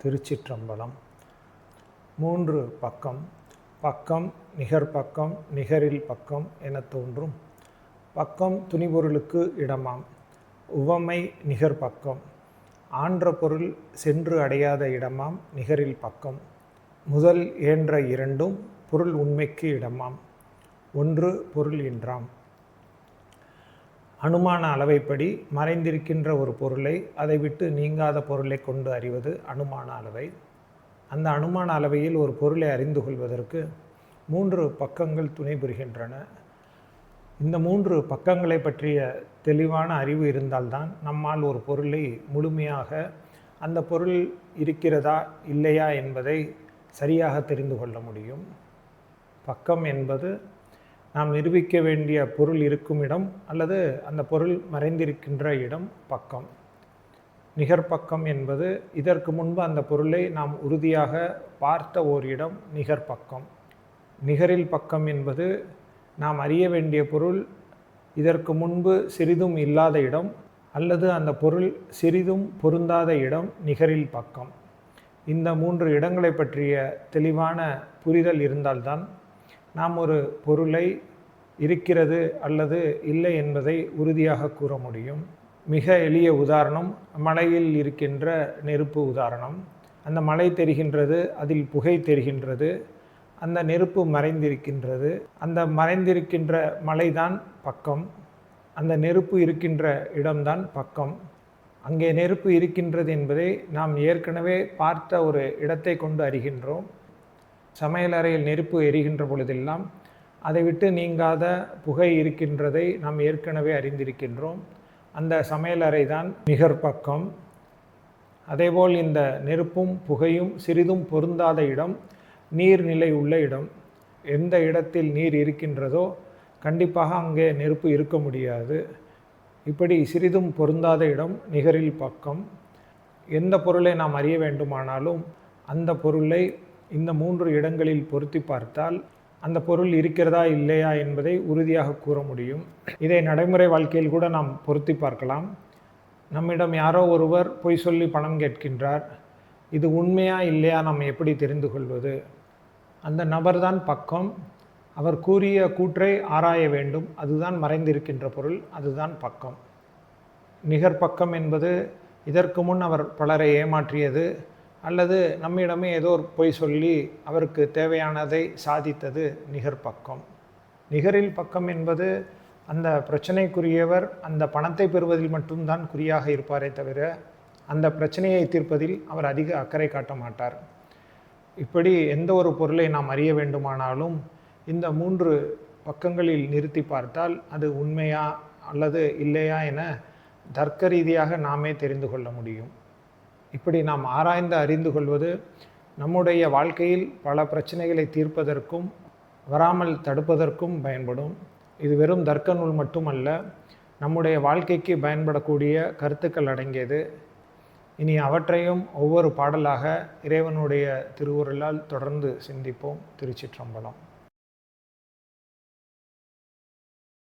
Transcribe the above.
திருச்சிற்றம்பலம். 3 பக்கம். பக்கம், நிகர்பக்கம், நிகரில் பக்கம் எனத் தோன்றும். பக்கம் துணிபொருளுக்கு இடமாம். உவமை நிகர்பக்கம். ஆன்ற பொருள் சென்று அடையாத இடமாம் நிகரில் பக்கம். முதல் ஏன்ற இரண்டும் பொருள் உண்மைக்கு இடமாம். ஒன்று பொருள் என்றாம். அனுமான அளவைப்படி மறைந்திருக்கின்ற ஒரு பொருளை அதை விட்டு நீங்காத பொருளை கொண்டு அறிவது அனுமான அளவை. அந்த அனுமான அளவையில் ஒரு பொருளை அறிந்து கொள்வதற்கு 3 பக்கங்கள் துணை புரிகின்றன. இந்த 3 பக்கங்களை பற்றிய தெளிவான அறிவு இருந்தால்தான் நம்மால் ஒரு பொருளை முழுமையாக அந்த பொருள் இருக்கிறதா இல்லையா என்பதை சரியாக தெரிந்து கொள்ள முடியும். பக்கம் என்பது நாம் நிரூபிக்க வேண்டிய பொருள் இருக்கும் இடம் அல்லது அந்த பொருள் மறைந்திருக்கின்ற இடம் பக்கம். நிகர்பக்கம் என்பது இதற்கு முன்பு அந்த பொருளை நாம் உறுதியாக பார்த்த ஓர் இடம் நிகர்பக்கம். நிகரில் பக்கம் என்பது நாம் அறிய வேண்டிய பொருள் இதற்கு முன்பு சிறிதும் இல்லாத இடம் அல்லது அந்த பொருள் சிறிதும் பொருந்தாத இடம் நிகரில் பக்கம். இந்த 3 இடங்களை பற்றிய தெளிவான புரிதல் இருந்தால்தான் நாம் ஒரு பொருளை இருக்கிறது அல்லது இல்லை என்பதை உறுதியாக கூற முடியும். மிக எளிய உதாரணம் மலையில் இருக்கின்ற நெருப்பு உதாரணம். அந்த மலை தெரிகின்றது, அதில் புகை தெரிகின்றது, அந்த நெருப்பு மறைந்திருக்கின்றது. அந்த மறைந்திருக்கின்ற மலைதான் பக்கம், அந்த நெருப்பு இருக்கின்ற இடம்தான் பக்கம். அங்கே நெருப்பு இருக்கின்றது என்பதை நாம் ஏற்கனவே பார்த்த ஒரு இடத்தை கொண்டு அறிகின்றோம். சமையலறையில் நெருப்பு எரிகின்ற பொழுதெல்லாம் அதை விட்டு நீங்காத புகை இருக்கின்றதை நாம் ஏற்கனவே அறிந்திருக்கின்றோம். அந்த சமையலறை தான் நிகர்பக்கம். அதேபோல் இந்த நெருப்பும் புகையும் சிறிதும் பொருந்தாத இடம் நீர்நிலை உள்ள இடம். எந்த இடத்தில் நீர் இருக்கின்றதோ கண்டிப்பாக அங்கே நெருப்பு இருக்க முடியாது. இப்படி சிறிதும் பொருந்தாத இடம் நிகரில் பக்கம். எந்த பொருளை நாம் அறிய வேண்டுமானாலும் அந்த பொருளை இந்த 3 இடங்களில் பொருத்தி பார்த்தால் அந்த பொருள் இருக்கிறதா இல்லையா என்பதை உறுதியாக கூற முடியும். இதை நடைமுறை வாழ்க்கையில் கூட நாம் பொருத்தி பார்க்கலாம். நம்மிடம் யாரோ ஒருவர் பொய் சொல்லி பணம் கேட்கின்றார். இது உண்மையா இல்லையா நாம் எப்படி தெரிந்து கொள்வது? அந்த நபர்தான் பக்கம். அவர் கூறிய கூற்றை ஆராய வேண்டும். அதுதான் மறைந்திருக்கின்ற பொருள், அதுதான் பக்கம். நிகர்பக்கம் என்பது இதற்கு முன் அவர் பலரை ஏமாற்றியது அல்லது நம்மிடமே ஏதோ ஒரு பொய் சொல்லி அவருக்கு தேவையானதை சாதித்தது நிகர்பக்கம். நிகரில் பக்கம் என்பது அந்த பிரச்சனைக்குரியவர் அந்த பணத்தை பெறுவதில் மட்டும்தான் குறியாக இருப்பாரே தவிர அந்த பிரச்சனையை தீர்ப்பதில் அவர் அதிக அக்கறை காட்ட மாட்டார். இப்படி எந்த ஒரு பொருளை நாம் அறிய வேண்டுமானாலும் இந்த 3 பக்கங்களில் நிறுத்தி பார்த்தால் அது உண்மையா அல்லது இல்லையா என தர்க்க ரீதியாக நாமே தெரிந்து கொள்ள முடியும். இப்படி நாம் ஆராய்ந்து அறிந்து கொள்வது நம்முடைய வாழ்க்கையில் பல பிரச்சனைகளை தீர்ப்பதற்கும் வராமல் தடுப்பதற்கும் பயன்படும். இது வெறும் தர்க்க நூல் மட்டுமல்ல, நம்முடைய வாழ்க்கைக்கு பயன்படக்கூடிய கருத்துக்கள் அடங்கியது. இனி அவற்றையும் ஒவ்வொரு பாடலாக இறைவனுடைய திருவுருளால் தொடர்ந்து சிந்திப்போம். திருச்சிற்றம்பலம்.